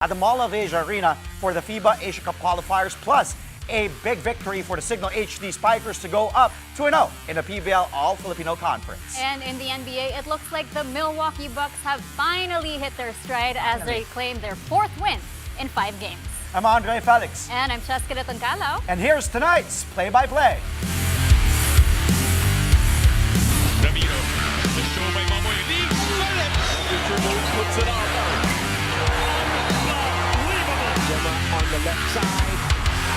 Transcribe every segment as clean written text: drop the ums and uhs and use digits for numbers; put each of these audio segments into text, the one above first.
at the Mall of Asia Arena for the FIBA Asia Cup qualifiers, plus a big victory for the Signal HD Spikers to go up 2-0 in the PBL All-Filipino Conference. And in the NBA, it looks like the Milwaukee Bucks have finally hit their stride as they claim their fourth win in 5 games. I'm Andre Felix. And I'm Cheska Toncalo. And here's tonight's play-by-play. Ramiro, the show by Mamoy League. Puts it on. Gemma on the left side.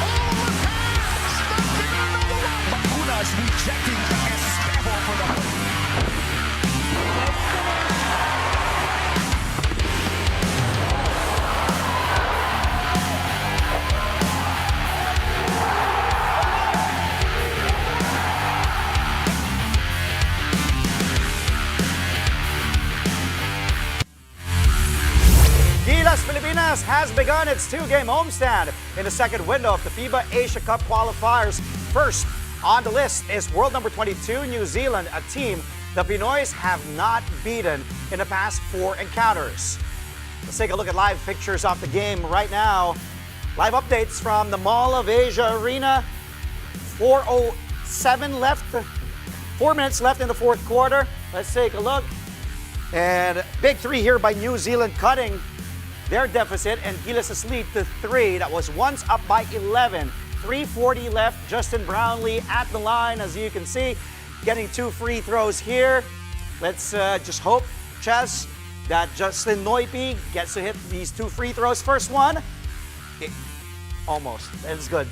Oh, the pass! Another one! Bacuna's rejecting Espejo for the Pilipinas has begun its 2-game homestand in the second window of the FIBA Asia Cup qualifiers. First on the list is world number 22, New Zealand, a team the Pinoys have not beaten in the past 4 encounters. Let's take a look at live pictures of the game right now. Live updates from the Mall of Asia Arena. 4:07 left, 4 minutes left in the fourth quarter. Let's take a look. And big three here by New Zealand, cutting their deficit and Gilas' lead to 3. That was once up by 11. 3:40 left. Justin Brownlee at the line, as you can see, getting 2 free throws here. Let's just hope, Chess, that Justin Noipi gets to hit these 2 free throws. First one, almost. It's good.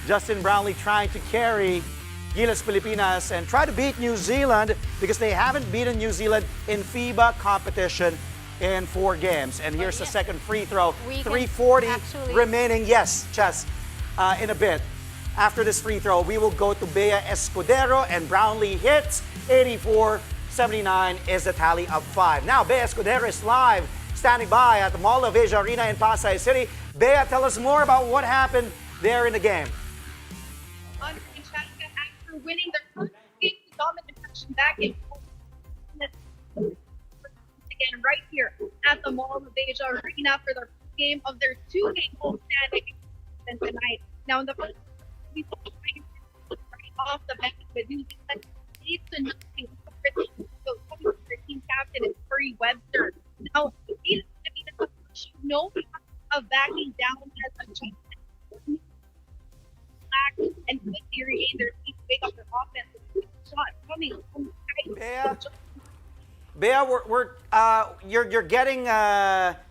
Justin Brownlee trying to carry Gilas Pilipinas and try to beat New Zealand because they haven't beaten New Zealand in FIBA competition in 4 games. And here's the second free throw. 3:40 remaining. Yes, Chess, in a bit. After this free throw, we will go to Bea Escudero, and Brownlee hits. 84-79 is the tally of 5. Now, Bea Escudero is live, standing by at the Mall of Asia Arena in Pasay City. Bea, tell us more about what happened there in the game. After winning their first game dominant action back in again right here at the Mall of Asia Arena for their game of their 2-game homestand tonight. Now in the first, we saw right off the bench with New Zealand 8-0. So their team captain is Curry Webster. Now it is no of backing down as a team. And quick theory, their team wake up their offense. Shot coming from Bea, you're getting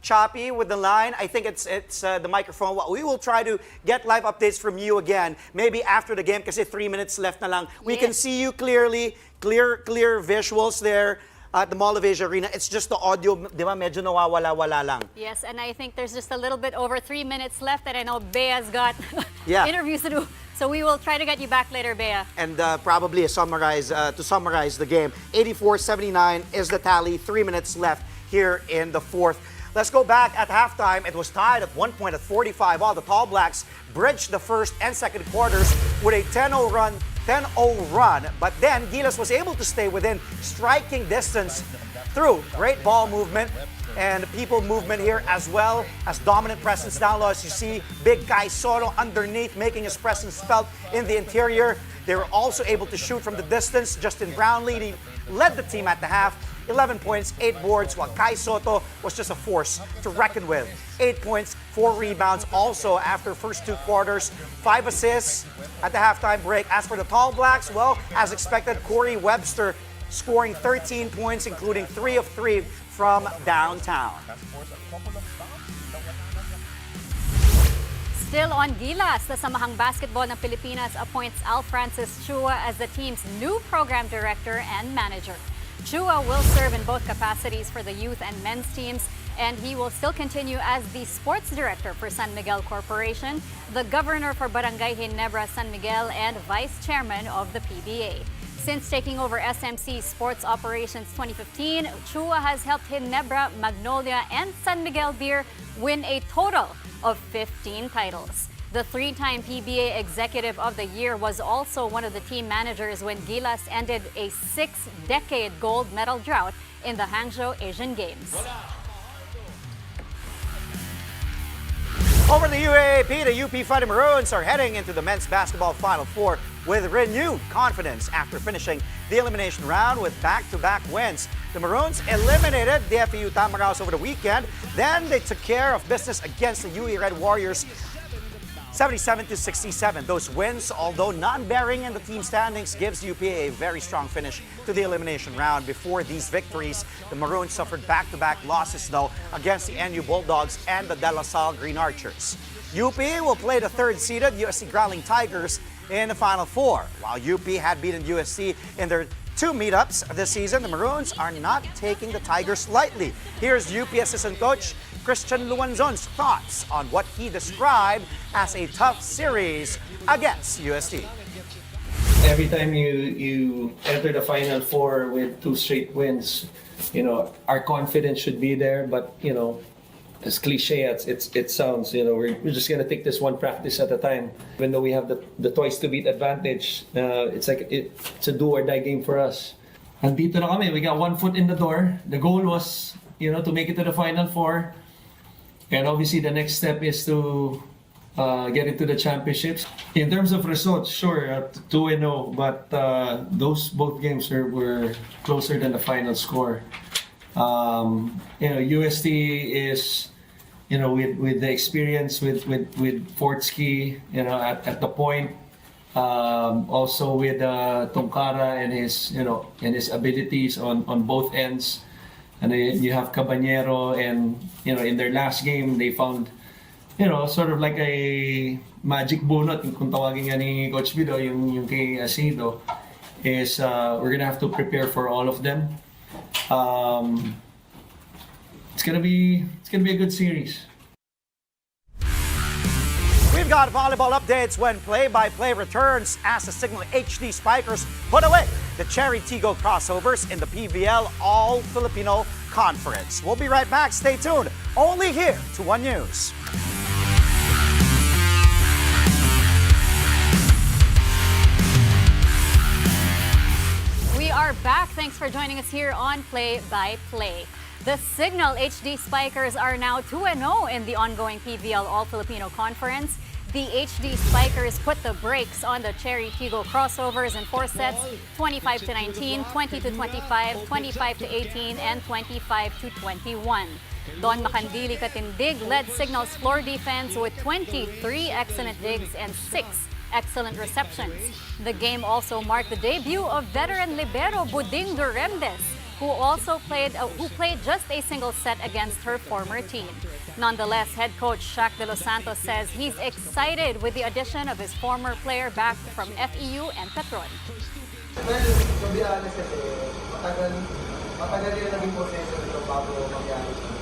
choppy with the line. I think it's the microphone. We will try to get live updates from you again, maybe after the game, kasi 3 minutes left na lang. We can see you clearly, clear visuals there at the Mall of Asia Arena. It's just the audio, di ba, medyo nawawala-wala lang. Yes, and I think there's just a little bit over 3 minutes left, and I know Bea's got interviews to do. So we will try to get you back later, Bea. And probably to summarize the game, 84-79 is the tally. 3 minutes left here in the fourth. Let's go back at halftime. It was tied at 1 point at 45. All the Tall Blacks bridged the first and second quarters with a 10-0 run. But then Gilas was able to stay within striking distance through great ball movement and people movement here, as well as dominant presence down low. As you see, big Kai Soto underneath, making his presence felt in the interior. They were also able to shoot from the distance. Justin Brownlee led the team at the half. 11 points, 8 boards, while Kai Soto was just a force to reckon with. 8 points, 4 rebounds also after first 2 quarters. 5 assists at the halftime break. As for the Tall Blacks, well, as expected, Corey Webster scoring 13 points, including 3 of 3 from downtown. Still on Gilas, the Samahang Basketball ng Pilipinas appoints Al Francis Chua as the team's new program director and manager. Chua will serve in both capacities for the youth and men's teams, and he will still continue as the sports director for San Miguel Corporation, the governor for Barangay Ginebra San Miguel, and vice chairman of the PBA. Since taking over SMC Sports Operations 2015, Chua has helped Ginebra, Magnolia, and San Miguel Beer win a total of 15 titles. The 3-time PBA Executive of the Year was also one of the team managers when Gilas ended a 6-decade gold medal drought in the Hangzhou Asian Games. Over the UAAP, the UP Fighting Maroons are heading into the men's basketball Final Four with renewed confidence after finishing the elimination round with back-to-back wins. The Maroons eliminated the FEU Tamaraos over the weekend. Then they took care of business against the UE Red Warriors 77-67. Those wins, although non-bearing in the team standings, gives UP a very strong finish to the elimination round. Before these victories, the Maroons suffered back-to-back losses, though, against the NU Bulldogs and the De La Salle Green Archers. UP will play the third-seeded USC Growling Tigers in the Final Four. While UP had beaten USC in their two meetups this season, the Maroons are not taking the Tigers lightly. Here's UP assistant coach Christian Luanzon's thoughts on what he described as a tough series against UST. Every time you enter the Final Four with 2 straight wins, our confidence should be there. But as cliche as it sounds, we're just gonna take this one practice at a time. Even though we have the twice to beat advantage, it's a do or die game for us. Andito na kami. We got one foot in the door. The goal was, to make it to the Final Four. And obviously the next step is to get into the championships. In terms of results, sure, 2-0, but those both games were closer than the final score. UST is, with the experience with Fortsky, at the point, also with Tongkara and his abilities on both ends. And then you have Caballero, and in their last game they found sort of like a magic bunot, kung tawagin nga ni Coach Bido, yung kay Asido, is we're gonna have to prepare for all of them. It's gonna be a good series. We've got volleyball updates when play-by-play returns as the Signal HD Spikers put away the Cherry Tigo crossovers in the PVL All-Filipino Conference. We'll be right back. Stay tuned. Only here to One News. We are back. Thanks for joining us here on Play by Play. The Signal HD Spikers are now 2-0 in the ongoing PVL All-Filipino Conference. The HD Spikers put the brakes on the Cherry Tigo crossovers in 4 sets, 25-19, 20-25, 25-18, and 25-21. Don Macandili Katindig led Signal's floor defense with 23 excellent digs and 6 excellent receptions. The game also marked the debut of veteran libero Buding Duremdes, who played just a single set against her former team. Nonetheless, head coach Shaq De Los Santos says he's excited with the addition of his former player back from FEU and Petron. Well, to be honest kasi, matagal yung naging proseso nito bago magyari siya.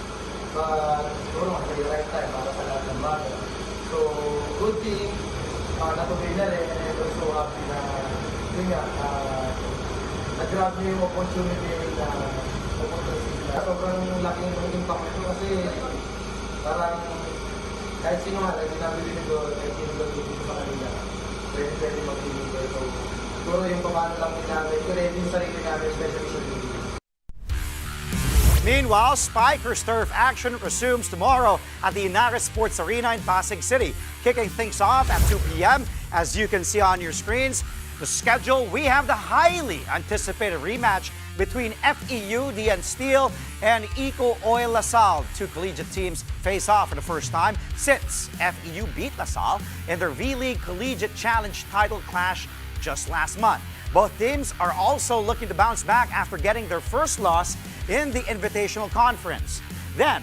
But, siguro kasi yung right time para sa lahat ng bagay. So, good thing, natuloy na rin, and I'm so happy na, yun nga, nag-grab niyo yung opportunity na pupunta sila. Sobrang laking impact nito kasi parang kahit sino nga, kahit sinabili nito, kahit sino nito sa kanila, pwede mag-ibigay. So, siguro yung paano lang namin, ready yung sarili namin, especially sa video. Meanwhile, Spikers turf action resumes tomorrow at the Inares Sports Arena in Pasig City. Kicking things off at 2 p.m. As you can see on your screens, the schedule, we have the highly anticipated rematch between FEU, DN Steel, and Eco Oil LaSalle. Two collegiate teams face off for the first time since FEU beat LaSalle in their V-League Collegiate Challenge title clash just last month. Both teams are also looking to bounce back after getting their first loss in the Invitational Conference. Then,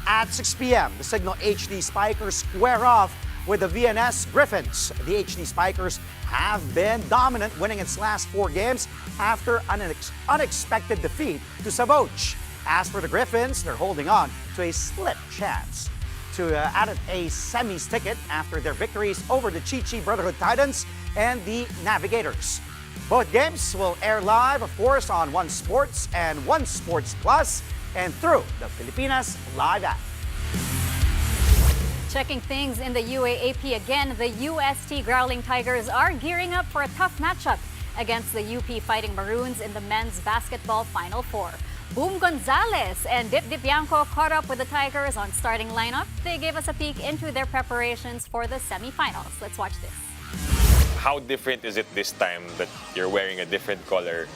at 6 p.m., the Signal HD Spikers square off with the VNS Griffins. The HD Spikers have been dominant, winning its last 4 games after an unexpected defeat to Savoch. As for the Griffins, they're holding on to a slim chance to add a semis ticket after their victories over the Chichi Brotherhood Titans and the Navigators. Both games will air live, of course, on One Sports and One Sports Plus and through the Filipinas Live app. Checking things in the UAAP again, the UST Growling Tigers are gearing up for a tough matchup against the UP Fighting Maroons in the men's basketball Final Four. Boom Gonzalez and Dip Bianco caught up with the Tigers on starting lineup. They gave us a peek into their preparations for the semifinals. Let's watch this. How different is it this time that you're wearing a different color,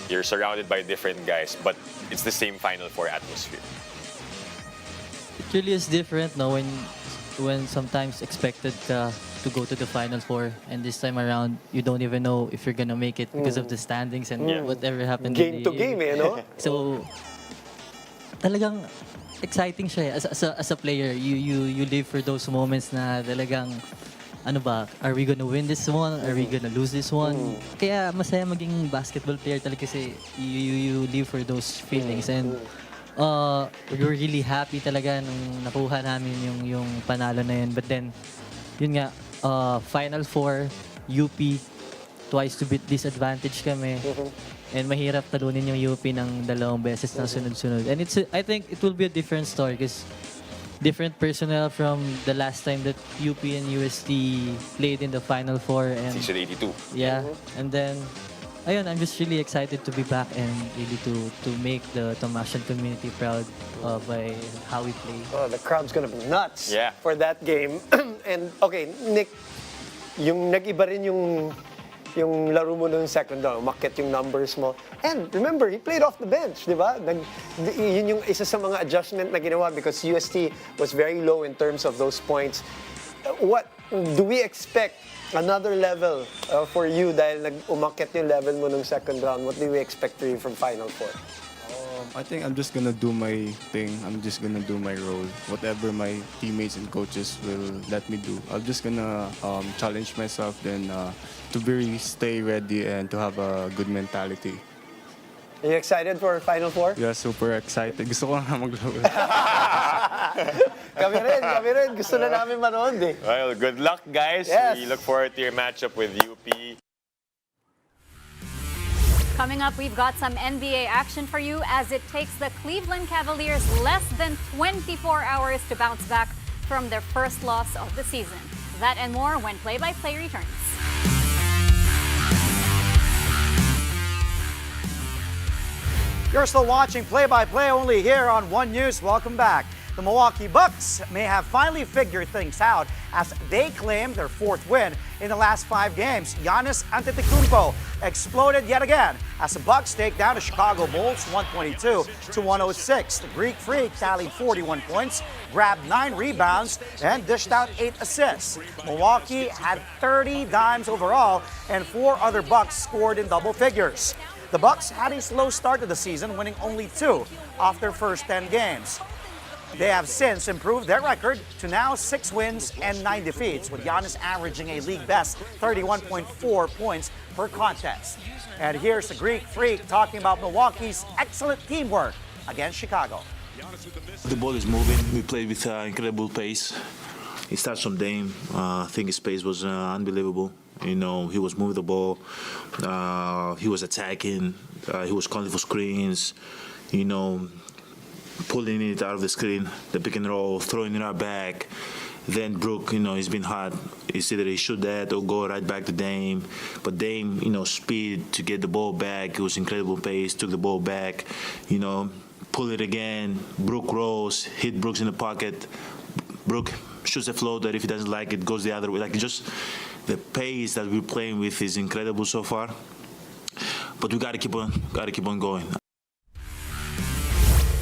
you're surrounded by different guys, but it's the same Final Four atmosphere? It really is different, no? When sometimes expected to go to the Final Four, and this time around, you don't even know if you're gonna make it because of the standings and whatever happened. Game to game, eh, no? So, talagang exciting siya. As a player, you live for those moments na talagang, ano ba, are we gonna win this one? Are we gonna lose this one? Kaya masaya maging basketball player talaga kasi you live for those feelings. And we were really happy talaga nung nakuha namin yung panalo na yun. But then, yun nga, Final Four, UP, twice to beat disadvantage kami. And mahirap talunin yung UP ng 2 beses na sunod-sunod. And I think it will be a different story because different personnel from the last time that UP and UST played in the Final Four. And Season 82. yeah, and then ayun, I'm just really excited to be back and really to make the Tomashan community proud by how we play. Oh, the crowd's gonna be nuts Yeah. for that game. And okay, Nick, yung nag-iba rin yung laro mo nung second round, umakyat yung numbers mo. And remember, he played off the bench, di ba? Yun yung isa sa mga adjustment na ginawa because UST was very low in terms of those points. What do we expect another level for you dahil umakyat yung level mo nung second round? What do we expect for you from Final Four? I think I'm just gonna do my thing. I'm just gonna do my role. Whatever my teammates and coaches will let me do. I'm just gonna challenge myself then to really stay ready and to have a good mentality. Are you excited for Final Four? Yeah, super excited. Gusto ko na maglaro. Kami rin. Gusto na namin manood eh. Well, good luck, guys. Yes. We look forward to your matchup with UP. Coming up, we've got some NBA action for you as it takes the Cleveland Cavaliers less than 24 hours to bounce back from their first loss of the season. That and more when Play by Play returns. You're still watching Play by Play only here on One News. Welcome back. The Milwaukee Bucks may have finally figured things out as they claim their 4th win in the last 5 games. Giannis Antetokounmpo exploded yet again as the Bucks take down the Chicago Bulls 122-106. The Greek Freak tallied 41 points, grabbed 9 rebounds, and dished out 8 assists. Milwaukee had 30 dimes overall, and 4 other Bucks scored in double figures. The Bucks had a slow start to the season, winning only 2 of their first 10 games. They have since improved their record to now 6 wins and 9 defeats, with Giannis averaging a league-best 31.4 points per contest. And here's the Greek Freak talking about Milwaukee's excellent teamwork against Chicago. The ball is moving. We played with incredible pace. It starts from Dame. I think his pace was unbelievable. You know, he was moving the ball. He was attacking. He was calling for screens. You know, pulling it out of the screen, the pick and roll, throwing it out back. Then Brook, you know, he's been hot. It's either he shoot that or go right back to Dame. But Dame, you know, speed to get the ball back. It was incredible pace, took the ball back, you know, pull it again. Brook rolls, hit Brooks in the pocket. Brook shoots a floater. If he doesn't like it, goes the other way. Like, just the pace that we're playing with is incredible so far. But we gotta keep on going.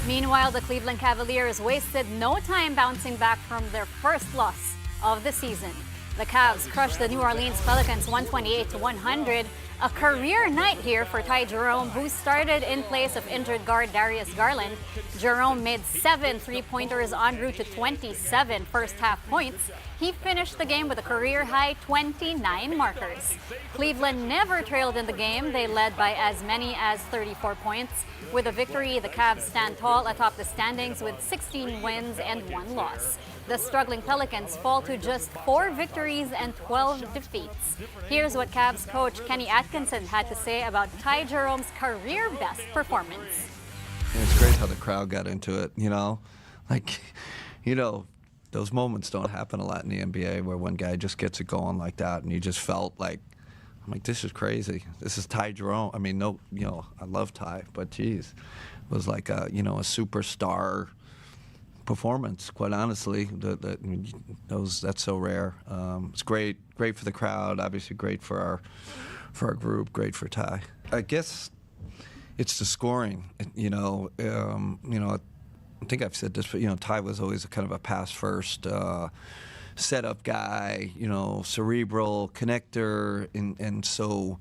Meanwhile, the Cleveland Cavaliers wasted no time bouncing back from their first loss of the season. The Cavs crushed the New Orleans Pelicans 128-100. A career night here for Ty Jerome, who started in place of injured guard Darius Garland. Jerome made 7 three-pointers en route to 27 first-half points. He finished the game with a career-high 29 markers. Cleveland never trailed in the game. They led by as many as 34 points. With a victory, the Cavs stand tall atop the standings with 16 wins and 1 loss. The struggling Pelicans fall to just 4 victories and 12 defeats. Here's what Cavs coach Kenny Atkinson had to say about Ty Jerome's career-best performance. It's great how the crowd got into it, you know? Like, you know, those moments don't happen a lot in the NBA where one guy just gets it going like that, and you just felt like, I'm like, this is crazy. This is Ty Jerome. I mean, no, I love Ty, but geez, it was like a superstar performance. Quite honestly, that's so rare. It's great for the crowd. Obviously, great for our group. Great for Ty. I guess it's the scoring. I think I've said this, but Ty was always a kind of a pass first. Setup guy, cerebral connector, and so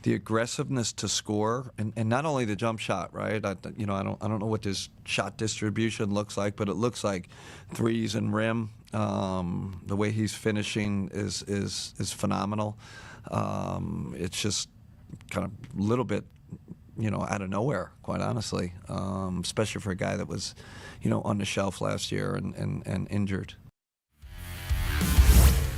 the aggressiveness to score, and not only the jump shot, right? I don't know what his shot distribution looks like, but it looks like threes and rim. The way he's finishing is phenomenal. It's just kind of a little bit, out of nowhere, quite honestly, especially for a guy that was, on the shelf last year and injured.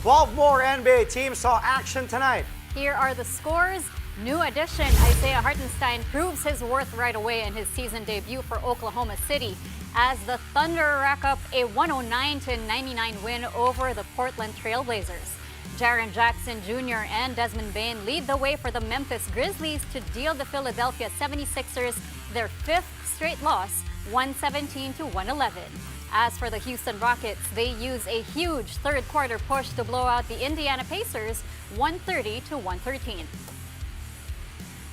12 more NBA teams saw action tonight. Here are the scores. New addition, Isaiah Hartenstein proves his worth right away in his season debut for Oklahoma City as the Thunder rack up a 109-99 win over the Portland Trail Blazers. Jaren Jackson Jr. and Desmond Bane lead the way for the Memphis Grizzlies to deal the Philadelphia 76ers their fifth straight loss, 117-111. As for the Houston Rockets, they use a huge third quarter push to blow out the Indiana Pacers 130-113.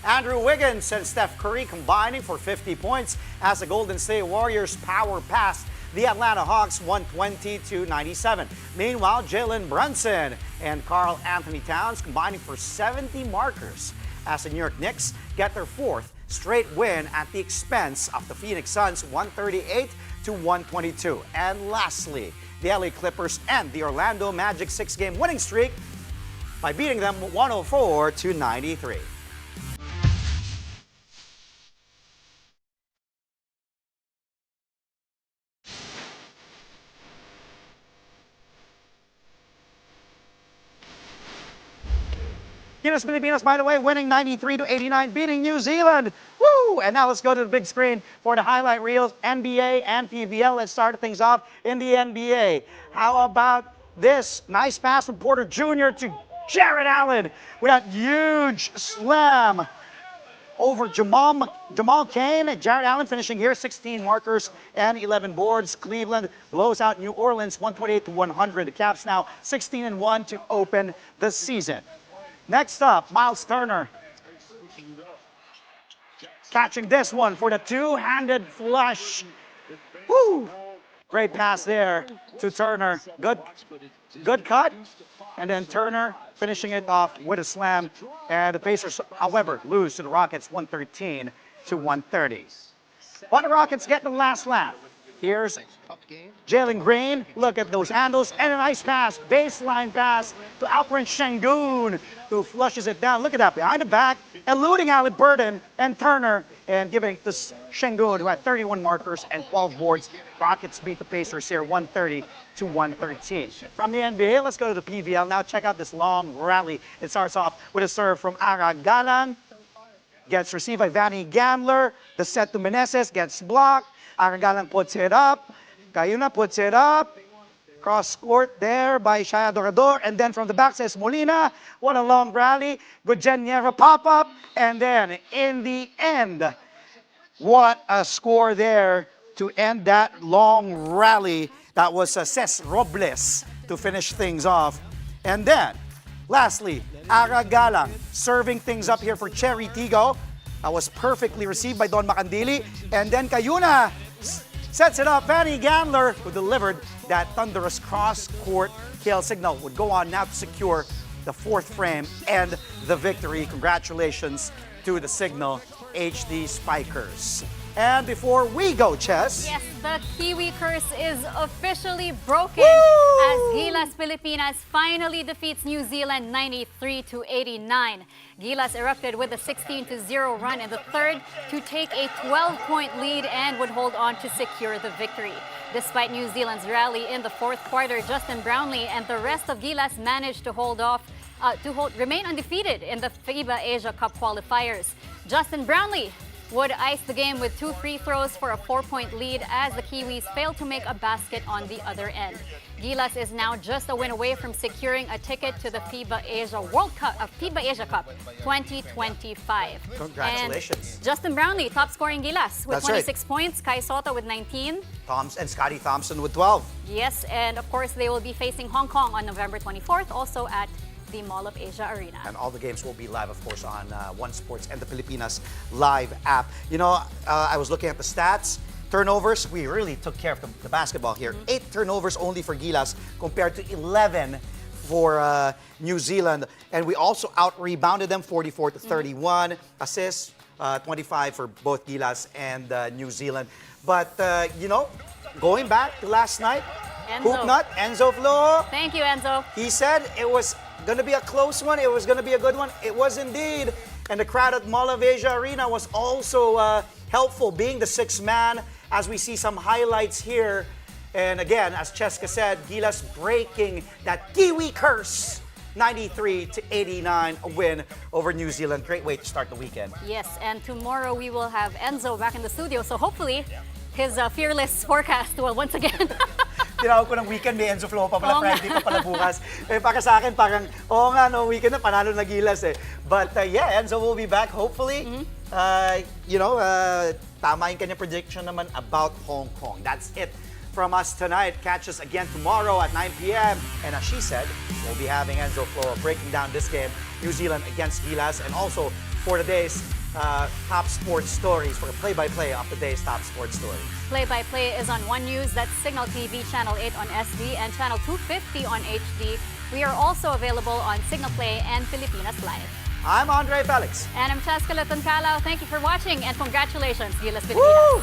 Andrew Wiggins and Steph Curry combining for 50 points as the Golden State Warriors power past the Atlanta Hawks 120-97. Meanwhile, Jalen Brunson and Karl Anthony Towns combining for 70 markers as the New York Knicks get their fourth straight win at the expense of the Phoenix Suns 138-122. And lastly, the LA Clippers end the Orlando Magic 6-game winning streak by beating them 104-93. Gilas Pilipinas, by the way, winning 93-89, beating New Zealand. Woo! And now let's go to the big screen for the highlight reels, NBA and PVL. Let's start things off in the NBA. How about this? Nice pass from Porter Jr. to Jared Allen with that huge slam over Jamal Cain. Jared Allen finishing here, 16 markers and 11 boards. Cleveland blows out New Orleans 128-100. The Caps now 16-1 to open the season. Next up, Miles Turner catching this one for the two-handed flush. Woo! Great pass there to Turner. Good cut. And then Turner finishing it off with a slam. And the Pacers, however, lose to the Rockets 113-130. But the Rockets get the last laugh. Here's Jalen Green. Look at those handles and a nice pass, baseline pass to Alperen Şengün, who flushes it down. Look at that, behind the back, eluding Halliburton and Turner, and giving it to Şengün, who had 31 markers and 12 boards. Rockets beat the Pacers here 130-113. From the NBA, let's go to the PVL. Now check out this long rally. It starts off with a serve from Aragalan. Gets received by Vanny Gambler. The set to Meneses gets blocked. Aragalan puts it up. Cayuna puts it up. Cross court there by Shaya Dorador. And then from the back says Molina. What a long rally. Gudjenjeva pop-up. And then in the end, what a score there to end that long rally. That was Ces Robles to finish things off. And then, lastly, Aragalan serving things up here for Cherry Tigo. That was perfectly received by Don Macandili. And then Cayuna sets it up. Vanny Gandler, who delivered that thunderous cross-court kill signal, would go on now to secure the fourth frame and the victory. Congratulations to the Signal HD Spikers. And before we go, Chess. Yes, the Kiwi curse is officially broken. Woo! As Gilas Pilipinas finally defeats New Zealand 93-89. Gilas erupted with a 16-0 run in the third to take a 12-point lead and would hold on to secure the victory. Despite New Zealand's rally in the fourth quarter, Justin Brownlee and the rest of Gilas managed to remain undefeated in the FIBA Asia Cup qualifiers. Justin Brownlee would ice the game with 2 free throws for a 4-point lead as the Kiwis failed to make a basket on the other end. Gilas is now just a win away from securing a ticket to the FIBA Asia Cup 2025. Congratulations. And Justin Brownlee, top scoring Gilas with That's right. 26 points, Kai Soto with 19. And Scotty Thompson with 12. Yes, and of course they will be facing Hong Kong on November 24th, also at the Mall of Asia Arena. And all the games will be live, of course, on One Sports and the Pilipinas Live app. You know, I was looking at the stats. Turnovers, we really took care of the basketball here. 8 turnovers only for Gilas compared to 11 for New Zealand. And we also out-rebounded them 44 to 31. Assists, 25 for both Gilas and New Zealand. But, you know, going back to last night, Hoopnut, Enzo Flo. Thank you, Enzo. He said it was going to be a close one. It was going to be a good one. It was indeed. And the crowd at Mall of Asia Arena was also helpful, being the 6th man, as we see some highlights here. And again, as Cheska said, Gilas breaking that Kiwi curse. 93-89, a win over New Zealand. Great way to start the weekend. Yes, and tomorrow we will have Enzo back in the studio. So hopefully, his fearless forecast will once again. Tinawag ko ng weekend, may Enzo Flo pa pala, Friday pa pala bukas. Para sa akin, parang, oo nga, no, weekend na, panalo na Gilas eh. But yeah, Enzo will be back, hopefully. You know, tama yung kanyang prediction naman about Hong Kong. That's it from us tonight. Catch us again tomorrow at 9 p.m. And as she said, we'll be having Enzo Flo breaking down this game, New Zealand against Gilas, and also for today's top sports stories, for play-by-play of today's top sports stories. Play-by-play is on One News, that's Signal TV Channel 8 on SD and Channel 250 on HD. We are also available on Signal Play and Pilipinas Live. I'm Andre Felix. And I'm Cheska Calao. Thank you for watching and congratulations, Gilas Pilipinas. Woo!